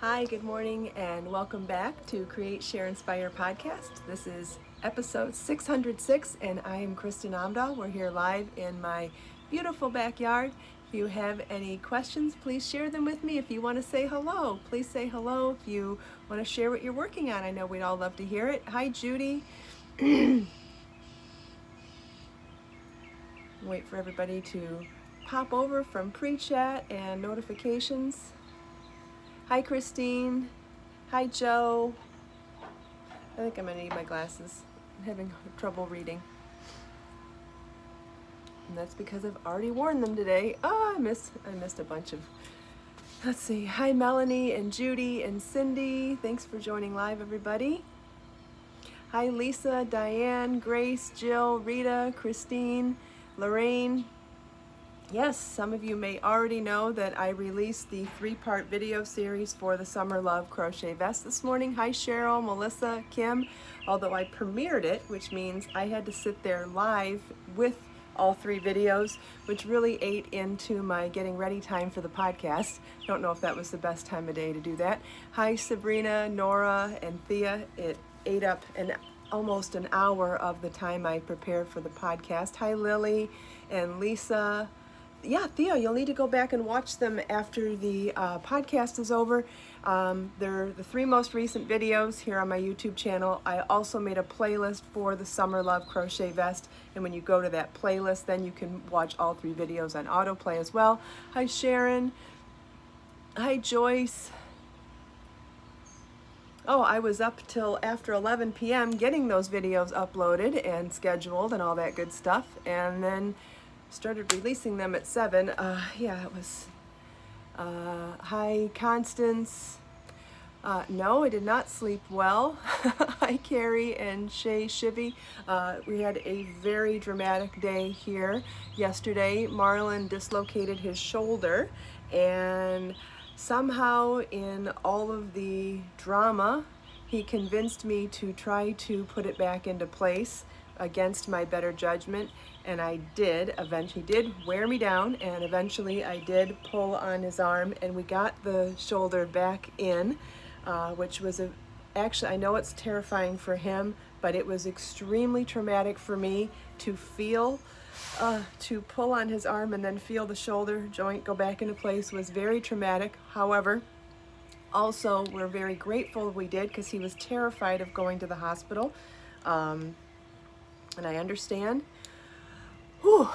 Hi, good morning, and welcome back to Create, Share, Inspire podcast. This is episode 606, and I am Kristin Omdahl. We're here live in my beautiful backyard. If you have any questions, please share them with me. If you want to say hello, please say hello. If you want to share what you're working on, I know we'd all love to hear it. Hi, Judy. Wait for everybody to pop over from pre-chat and notifications. Hi, Christine. Hi, Joe. I think I'm gonna need my glasses. I'm having trouble reading. And that's because I've already worn them today. Oh, I missed a bunch of, let's see. Hi, Melanie and Judy and Cindy. Thanks for joining live, everybody. Hi, Lisa, Diane, Grace, Jill, Rita, Christine, Lorraine. Yes, some of you may already know that I released the 3-part video series for the Summer Love Crochet Vest this morning. Hi Cheryl, Melissa, Kim. Although I premiered it, which means I had to sit there live with all 3 videos, which really ate into my getting ready time for the podcast. Don't know if that was the best time of day to do that. Hi Sabrina, Nora, and Thea. It ate up almost an hour of the time I prepared for the podcast. Hi Lily and Lisa. Yeah, Theo, you'll need to go back and watch them after the podcast is over. They're the 3 most recent videos here on my YouTube channel. I also made a playlist for the Summer Love Crochet Vest, and when you go to that playlist, then you can watch all 3 videos on autoplay as well. Hi, Sharon. Hi, Joyce. Oh, I was up till after 11 p.m. getting those videos uploaded and scheduled and all that good stuff, and then started releasing them at 7. Yeah, it was, hi, Constance. No, I did not sleep well. Hi, Carrie and Shay Shivy. We had a very dramatic day here yesterday. Marlon dislocated his shoulder, and somehow in all of the drama, he convinced me to try to put it back into place against my better judgment, and I did. Eventually, he did wear me down, and eventually I did pull on his arm, and we got the shoulder back in, which was actually, I know it's terrifying for him, but it was extremely traumatic for me to feel, to pull on his arm and then feel the shoulder joint go back into place was very traumatic. However, also, we're very grateful we did, because he was terrified of going to the hospital. And I understand. Whew,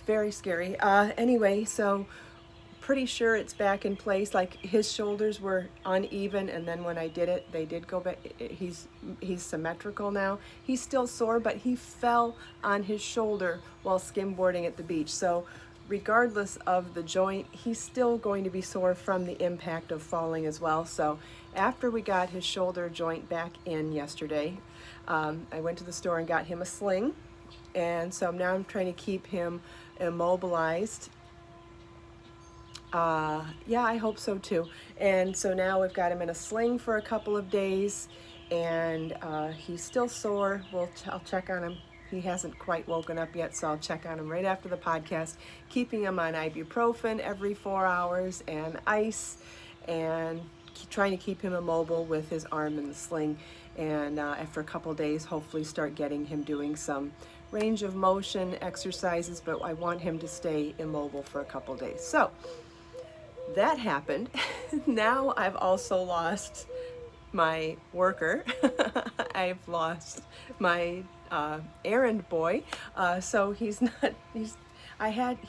very scary. Anyway, so pretty sure it's back in place. Like, his shoulders were uneven, and then when I did it, they did go back. He's symmetrical now. He's still sore, but he fell on his shoulder while skimboarding at the beach. So regardless of the joint, he's still going to be sore from the impact of falling as well. So after we got his shoulder joint back in yesterday, I went to the store and got him a sling, and so now I'm trying to keep him immobilized. Yeah, I hope so too. And so now we've got him in a sling for a couple of days, and he's still sore. I'll check on him. He hasn't quite woken up yet, so I'll check on him right after the podcast, keeping him on ibuprofen every 4 hours and ice, and trying to keep him immobile with his arm in the sling. And after a couple days, hopefully start getting him doing some range of motion exercises, but I want him to stay immobile for a couple days. So that happened. Now I've also lost my worker. I've lost my errand boy. So he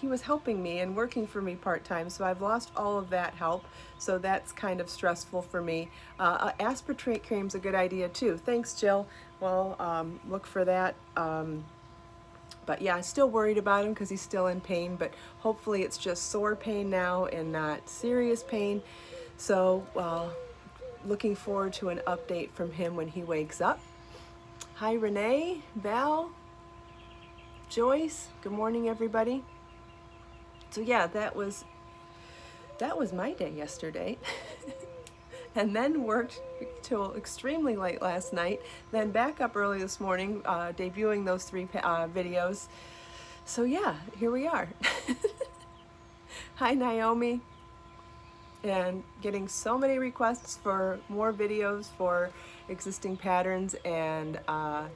was helping me and working for me part-time, so I've lost all of that help, so that's kind of stressful for me. Aspartate cream's a good idea too. Thanks, Jill. Well, look for that. But yeah, I'm still worried about him because he's still in pain, but hopefully it's just sore pain now and not serious pain. So looking forward to an update from him when he wakes up. Hi, Renee, Val, Joyce, good morning, everybody. So yeah, that was my day yesterday. And then worked till extremely late last night, then back up early this morning, debuting those 3 videos. So yeah, here we are. Hi, Naomi. and getting so many requests for more videos for existing patterns, and I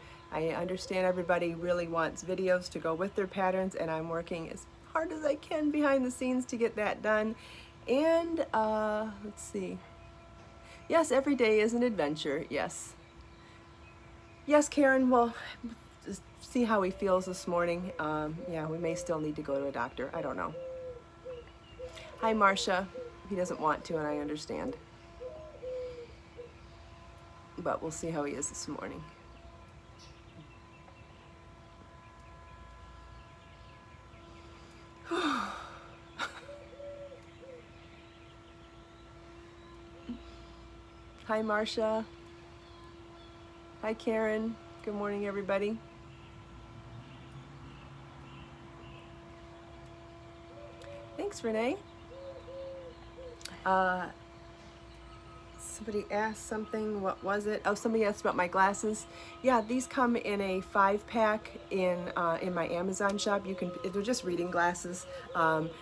understand everybody really wants videos to go with their patterns, and I'm working as hard as I can behind the scenes to get that done. And let's see. Yes, every day is an adventure. Yes. Yes, Karen, well, just see how he feels this morning. Yeah, we may still need to go to a doctor. I don't know. Hi, Marcia. He doesn't want to, and I understand. But we'll see how he is this morning. Hi, Marcia. Hi, Karen. Good morning, everybody. Thanks, Renee. Somebody asked something. What was it? Oh, somebody asked about my glasses. Yeah, these come in a 5-pack in my Amazon shop. You can. They're just reading glasses.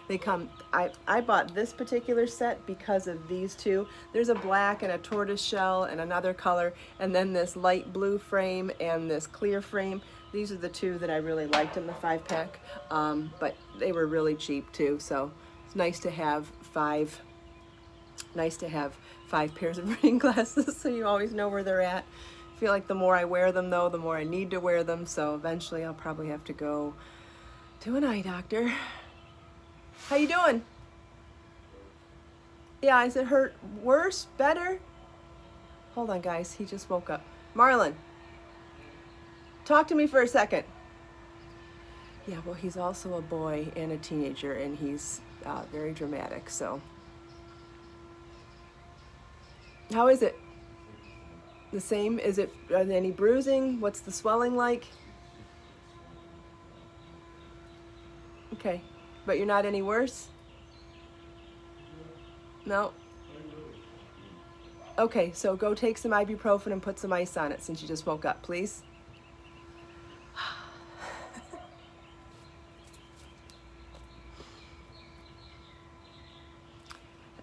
They come. I bought this particular set because of these two. There's a black and a tortoise shell and another color, and then this light blue frame and this clear frame. These are the two that I really liked in the 5-pack, but they were really cheap too. So it's nice to have 5. Nice to have 5 pairs of reading glasses so you always know where they're at. I feel like the more I wear them though, the more I need to wear them, so eventually I'll probably have to go to an eye doctor. How you doing? Yeah, is it hurt worse, better? Hold on guys, he just woke up. Marlon, talk to me for a second. Yeah, well he's also a boy and a teenager, and he's very dramatic, so. How is it? The same? Is it, are there any bruising? What's the swelling like? Okay, but you're not any worse? No? Okay, so go take some ibuprofen and put some ice on it since you just woke up, please.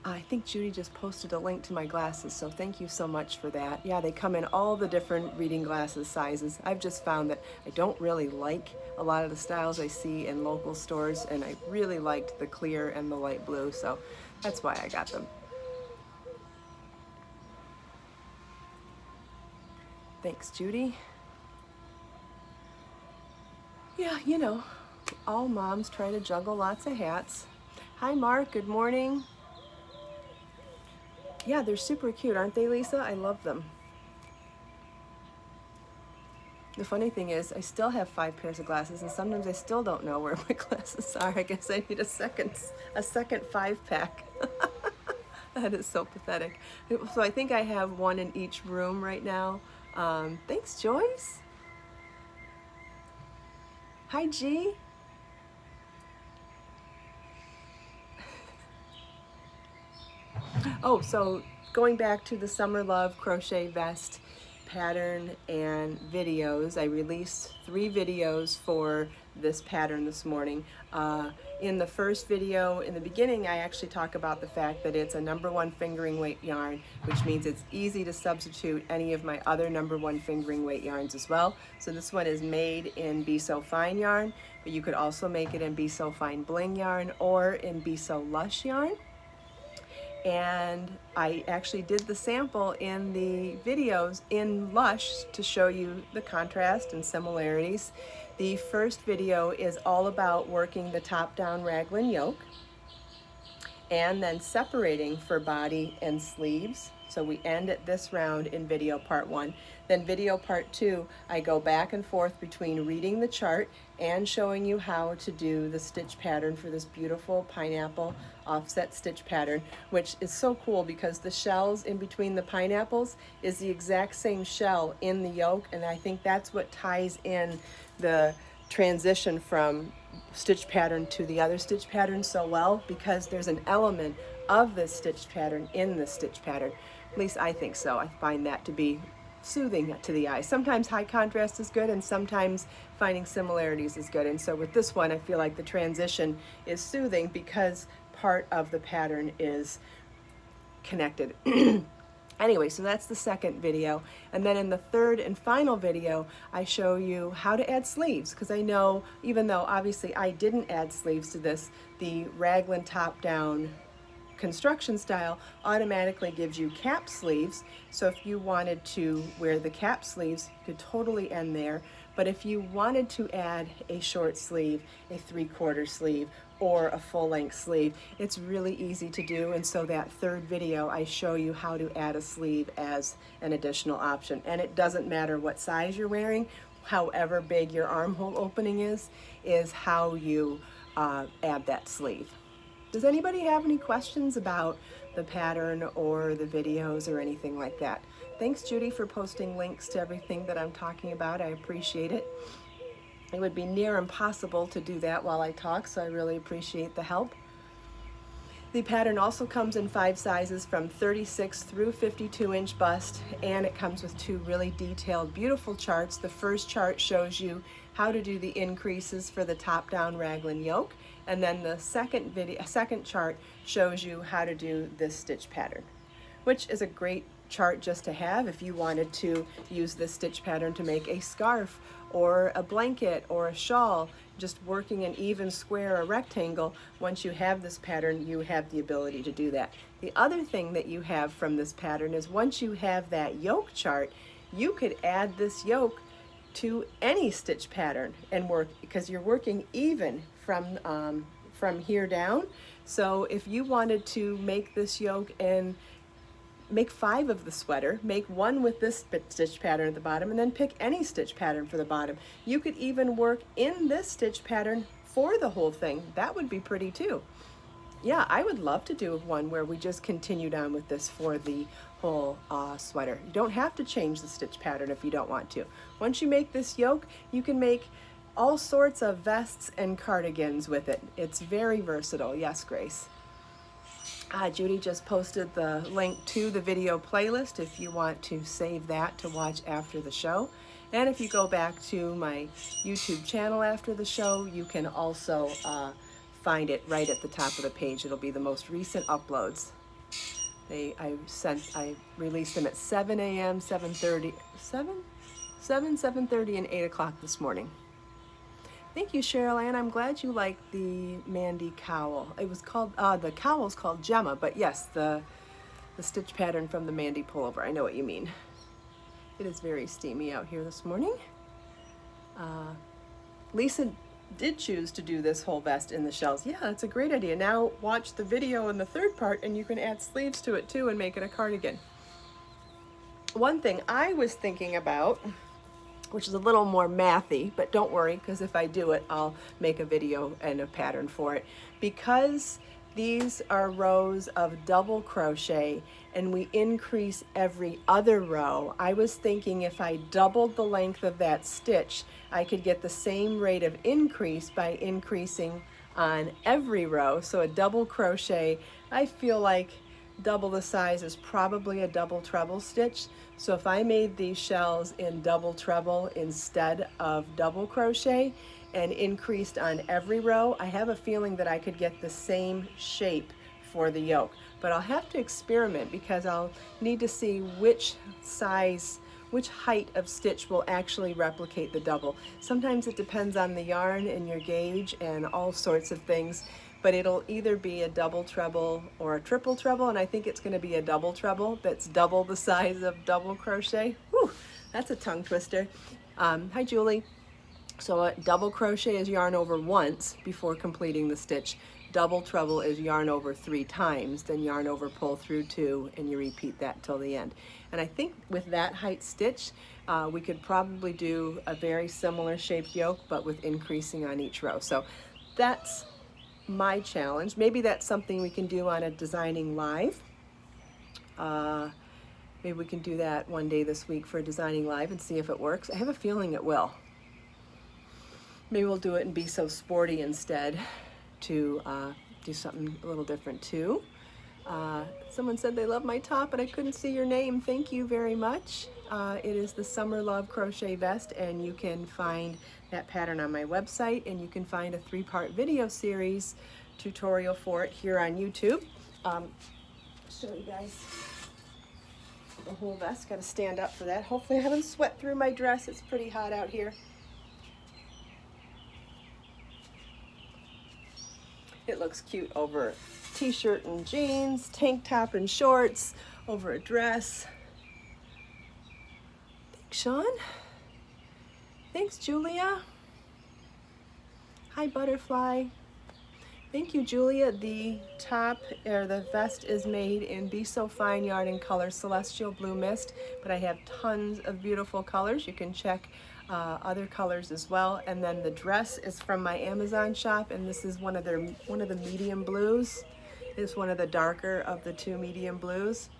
I think Judy just posted a link to my glasses, so thank you so much for that. Yeah, they come in all the different reading glasses sizes. I've just found that I don't really like a lot of the styles I see in local stores, and I really liked the clear and the light blue, so that's why I got them. Thanks, Judy. Yeah, you know, all moms try to juggle lots of hats. Hi, Mark. Good morning. Yeah, they're super cute, aren't they, Lisa? I love them. The funny thing is, I still have 5 pairs of glasses, and sometimes I still don't know where my glasses are. I guess I need a second 5-pack. That is so pathetic. So I think I have one in each room right now. Thanks, Joyce. Hi, G. Oh, so going back to the Summer Love crochet vest pattern and videos, I released 3 videos for this pattern this morning. In the first video, in the beginning, I actually talk about the fact that it's a #1 fingering weight yarn, which means it's easy to substitute any of my other #1 fingering weight yarns as well. So this one is made in Be So Fine yarn, but you could also make it in Be So Fine bling yarn or in Be So Lush yarn. And I actually did the sample in the videos in Lush to show you the contrast and similarities. The first video is all about working the top-down raglan yoke and then separating for body and sleeves. So we end at this round in video part 1. Then video part 2, I go back and forth between reading the chart and showing you how to do the stitch pattern for this beautiful pineapple offset stitch pattern, which is so cool because the shells in between the pineapples is the exact same shell in the yoke, and I think that's what ties in the transition from stitch pattern to the other stitch pattern so well, because there's an element of this stitch pattern in the stitch pattern. At least I think so. I find that to be soothing to the eye. Sometimes high contrast is good, and sometimes finding similarities is good. And so with this one, I feel like the transition is soothing because part of the pattern is connected. Anyway, so that's the second video. And then in the third and final video, I show you how to add sleeves, because I know, even though obviously I didn't add sleeves to this, the raglan top-down construction style automatically gives you cap sleeves. So if you wanted to wear the cap sleeves, you could totally end there. But if you wanted to add a short sleeve, a 3/4 sleeve, or a full-length sleeve, it's really easy to do. And so that third video, I show you how to add a sleeve as an additional option. And it doesn't matter what size you're wearing, however big your armhole opening is how you add that sleeve. Does anybody have any questions about the pattern or the videos or anything like that? Thanks, Judy, for posting links to everything that I'm talking about. I appreciate it. It would be near impossible to do that while I talk, so I really appreciate the help. The pattern also comes in 5 sizes from 36 through 52-inch bust, and it comes with 2 really detailed, beautiful charts. The first chart shows you how to do the increases for the top-down raglan yoke, and then the second chart shows you how to do this stitch pattern, which is a great chart just to have if you wanted to use this stitch pattern to make a scarf or a blanket or a shawl, just working an even square or rectangle. Once you have this pattern, you have the ability to do that. The other thing that you have from this pattern is once you have that yoke chart, you could add this yoke to any stitch pattern and work, because you're working even from here down. So if you wanted to make this yoke and make 5 of the sweater, make 1 with this stitch pattern at the bottom, and then pick any stitch pattern for the bottom. You could even work in this stitch pattern for the whole thing. That would be pretty too. Yeah, I would love to do one where we just continued on with this for the whole sweater. You don't have to change the stitch pattern if you don't want to. Once you make this yoke, you can make all sorts of vests and cardigans with it. It's very versatile. Yes, Grace. Judy just posted the link to the video playlist if you want to save that to watch after the show. And if you go back to my YouTube channel after the show, you can also find it right at the top of the page. It'll be the most recent uploads. I released them at 7 a.m., 7:30, 7:30, and 8 o'clock this morning. Thank you, Cheryl Ann. I'm glad you liked the Mandy cowl. It was called, the cowl's called Gemma, but yes, the stitch pattern from the Mandy pullover. I know what you mean. It is very steamy out here this morning. Lisa did choose to do this whole vest in the shells. Yeah, that's a great idea. Now watch the video in the third part and you can add sleeves to it too and make it a cardigan. One thing I was thinking about, which is a little more mathy, but don't worry, because if I do it, I'll make a video and a pattern for it. Because these are rows of double crochet and we increase every other row, I was thinking if I doubled the length of that stitch, I could get the same rate of increase by increasing on every row. So a double crochet, I feel like double the size is probably a double treble stitch. So if I made these shells in double treble instead of double crochet and increased on every row, I have a feeling that I could get the same shape for the yoke. But I'll have to experiment because I'll need to see which height of stitch will actually replicate the double. Sometimes it depends on the yarn and your gauge and all sorts of things. But it'll either be a double treble or a triple treble, and I think it's going to be a double treble that's double the size of double crochet. Whew, that's a tongue twister. Hi, Julie. So a double crochet is yarn over once before completing the stitch. Double treble is yarn over 3 times, then yarn over, pull through 2, and you repeat that till the end. And I think with that height stitch, we could probably do a very similar shaped yoke, but with increasing on each row. So that's my challenge. Maybe that's something we can do on a Designing Live. Maybe we can do that one day this week for Designing Live and see if it works. I have a feeling it will. Maybe we'll do it and be so sporty instead to do something a little different too. Someone said they love my top, but I couldn't see your name. Thank you very much. It is the Summer Love Crochet Vest, and you can find that pattern on my website, and you can find a 3-part video series tutorial for it here on YouTube. Show you guys the whole vest. Got to stand up for that. Hopefully I haven't sweat through my dress. It's pretty hot out here. It looks cute over t-shirt and jeans, tank top and shorts, over a dress. Thanks, Sean. Thanks, Julia. Hi, Butterfly. Thank you, Julia. The top, or the vest, is made in Be So Fine yarn and color Celestial Blue Mist, but I have tons of beautiful colors. You can check other colors as well. And then the dress is from my Amazon shop, and this is one of the medium blues. It's one of the darker of the two medium blues.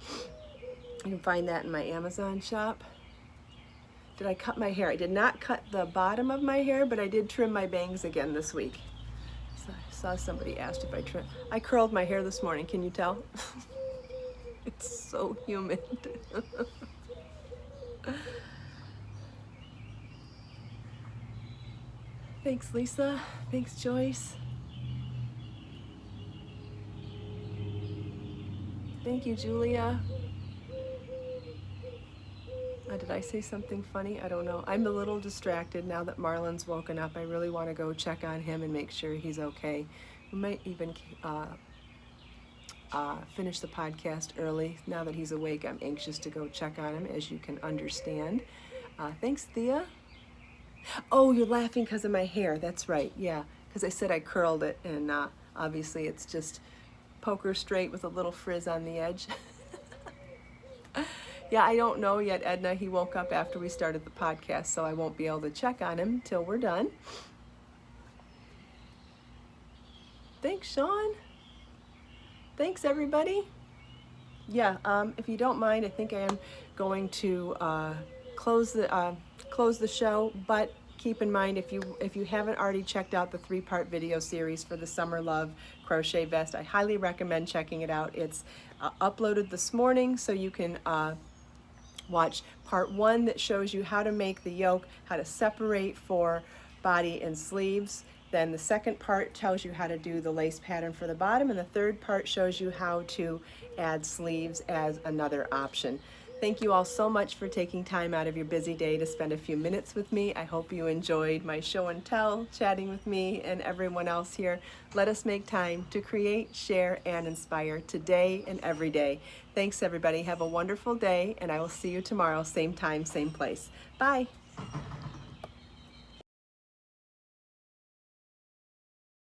You can find that in my Amazon shop. Did I cut my hair? I did not cut the bottom of my hair, but I did trim my bangs again this week. So I saw somebody asked if I trimmed. I curled my hair this morning, can you tell? It's so humid. Thanks, Lisa. Thanks, Joyce. Thank you, Julia. Did I say something funny? I don't know. I'm a little distracted now that Marlon's woken up. I really want to go check on him and make sure he's okay. We might even finish the podcast early. Now that he's awake, I'm anxious to go check on him, as you can understand. Thanks, Thea. Oh, you're laughing because of my hair. That's right. Yeah, because I said I curled it, and obviously it's just poker straight with a little frizz on the edge. Yeah, I don't know yet, Edna. He woke up after we started the podcast, so I won't be able to check on him till we're done. Thanks, Sean. Thanks, everybody. Yeah, if you don't mind, I think I am going to close the show, but keep in mind, if you haven't already checked out the 3-part video series for the Summer Love crochet vest, I highly recommend checking it out. It's uploaded this morning, so you can watch part 1 that shows you how to make the yoke, how to separate for body and sleeves. Then the second part tells you how to do the lace pattern for the bottom, and the third part shows you how to add sleeves as another option. Thank you all so much for taking time out of your busy day to spend a few minutes with me. I hope you enjoyed my show and tell, chatting with me and everyone else here. Let us make time to create, share, and inspire today and every day. Thanks, everybody. Have a wonderful day, and I will see you tomorrow, same time, same place. Bye.